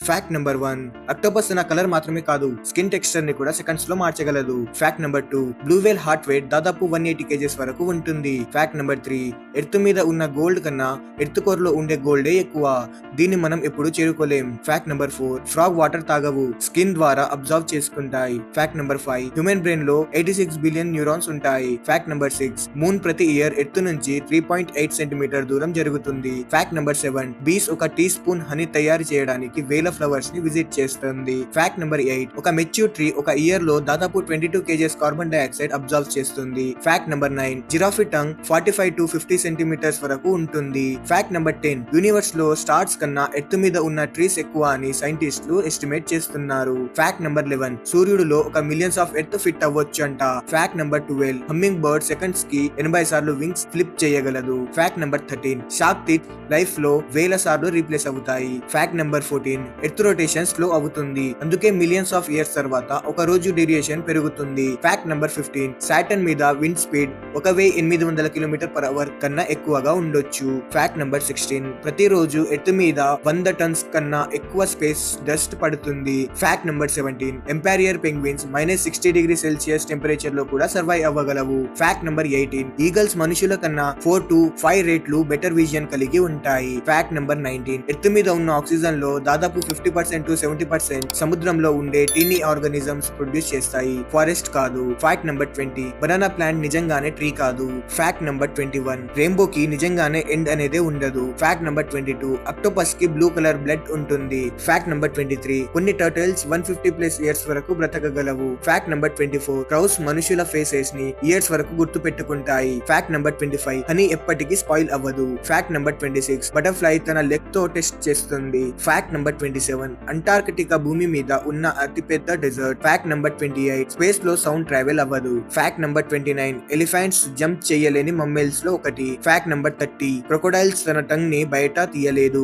Fact number 1, octopus తన colour మాత్రమే కాదు, స్కిన్ టెక్స్చర్ ని కూడా సెకండ్స్ లో మార్చగలదు. Fact number 2, blue whale heart weight దాదాపు 180 kgs వరకు ఉంటుంది. ఫ్యాక్ట్ నెంబర్ 3, ఎర్త్ మీద ఉన్న గోల్డ్ కన్నా ఎర్త్ కోర్ లో ఉండే గోల్డే ఎక్కువ. దీన్ని మనం ఎప్పుడు చేరుకోలేం. ఫ్యాక్ట్ నెంబర్ 4, ఫ్రాగ్ వాటర్ తాగవు, స్కిన్ ద్వారా అబ్జర్వ్ చేసుకుంటాయి. ఫ్యాక్ట్ నెంబర్ 5, హ్యూమన్ బ్రెయిన్ లో 86 బిలియన్ న్యూరాన్స్ ఉంటాయి. ఫ్యాక్ట్ నెంబర్ 6, మూన్ ప్రతి ఇయర్ ఎర్త్ నుంచి 3.8 సెంటీమీటర్ దూరం జరుగుతుంది. ఫ్యాక్ట్ నెంబర్ 7, బీస్ ఒక టీ స్పూన్ హనీ తయారు చేయడానికి వేల ఫ్లవర్స్ ని విజిట్ చేస్తుంది. ఫ్యాక్ట్ నెంబర్ 8, ఒక మెచ్యూర్ ట్రీ ఒక ఇయర్ లో దాదాపు 22 kgs కార్బన్ డైఆక్సైడ్ అబ్జర్వ్ చేస్తుంది. Fact number 9, giraffe tongue 45 to 50 centimetres వరకు ఉంటుంది. ఫ్యాక్ట్ నెంబర్ 10, యూనివర్స్ లో స్టార్స్ కన్నా ఎర్త్ మీద ఉన్న ట్రీస్ ఎక్కువ అని సైంటిస్టులు ఎస్టిమేట్ చేస్తున్నారు. ఫ్యాక్ట్ నెంబర్ 11, సూర్యుడిలో ఒక మిలియన్స్ ఆఫ్ ఎర్త్ ఫిట్ అవ్వచ్చు అంట. Fact number 12, humming bird seconds కి 80 సార్లు వింగ్స్ ఫ్లిప్ చేయగలదు. Fact number 13, shark teeth life లో వేల సార్లు రీప్లేస్ అవుతాయి. Fact number 14, earth rotation slow అవుతుంది, అందుకే మిలియన్స్ ఆఫ్ ఇయర్స్ తర్వాత ఒక రోజు డ్యూరేషన్ పెరుగుతుంది. ఫ్యాక్ట్ నెంబర్ 15, సాటర్న్ మీద విండ్ స్పీడ్ 1800 km/h కన్నా ఎక్కువగా ఉండొచ్చు. ఫ్యాక్ట్ నెంబర్ 16, ప్రతిరోజు ఎర్త్ మీద 100 టన్స్ కన్నా ఎక్కువ స్పేస్ డస్ట్ పడుతుంది. Fact number 17, emperor penguins -60°C temperature లో కూడా సర్వైవ్ అవ్వగలవు. ఫ్యాక్ట్ నెంబర్ 18, ఈగల్స్ మనుషుల కన్నా 4 to 5 రెట్లు బెటర్ విజన్ కలిగి ఉంటాయి. ఫ్యాక్ట్ నెంబర్ 19, ఎర్త్ మీద ఉన్న ఆక్సిజన్ లో దాదాపు 50% to 70% సముద్రంలో ఉండే టీనీ ఆర్గానిజమ్స్ ప్రొడ్యూస్ చేస్తాయి, ఫారెస్ట్ కాదు. ఫ్యాక్ట్ నెంబర్ 20, బనానా ప్లాంట్ నిజంగానే ట్రీ కాదు. ఫ్యాక్ట్ నెంబర్ 21, రెయిన్బోకి నిజంగానే ఎండ్ అనేది ఉండదు. ఫ్యాక్ట్ నెంబర్ 22, అక్టోపస్ కి బ్లూ కలర్ బ్లడ్ ఉంటుంది. ఫ్యాక్ట్ నెంబర్ 23, కొన్ని టర్టిల్స్ 150+ ఇయర్స్ వరకు బ్రతకగలవు. ఫ్యాక్ట్ నెంబర్ 24, క్రౌస్ మనుషుల ఫేసెస్ ని ఇయర్స్ వరకు గుర్తు పెట్టుకుంటాయి. ఫ్యాక్ట్ నెంబర్ 25, హనీ ఎప్పటికీ స్పాయిల్ అవ్వదు. ఫ్యాక్ట్ నెంబర్ 26, బటర్ఫ్లై తన లెగ్ తో టెస్ట్ చేస్తుంది. ఫ్యాక్ట్ నెంబర్ 27, అంటార్కిటికా భూమి మీద ఉన్న అతిపెద్ద డెజర్ట్. ఫ్యాక్ట్ నెంబర్ 28, స్పేస్ లో సౌండ్ ట్రావెల్ అవ్వదు. ఫ్యాక్ట్ నెంబర్ 29, ఎలిఫెంట్స్ జంప్ చేయలేని మమ్మల్స్ లో ఒకటి. ఫ్యాక్ట్ నెంబర్ 30, క్రొకోడైల్స్ తన టంగ్ ని బయట తీయలేదు.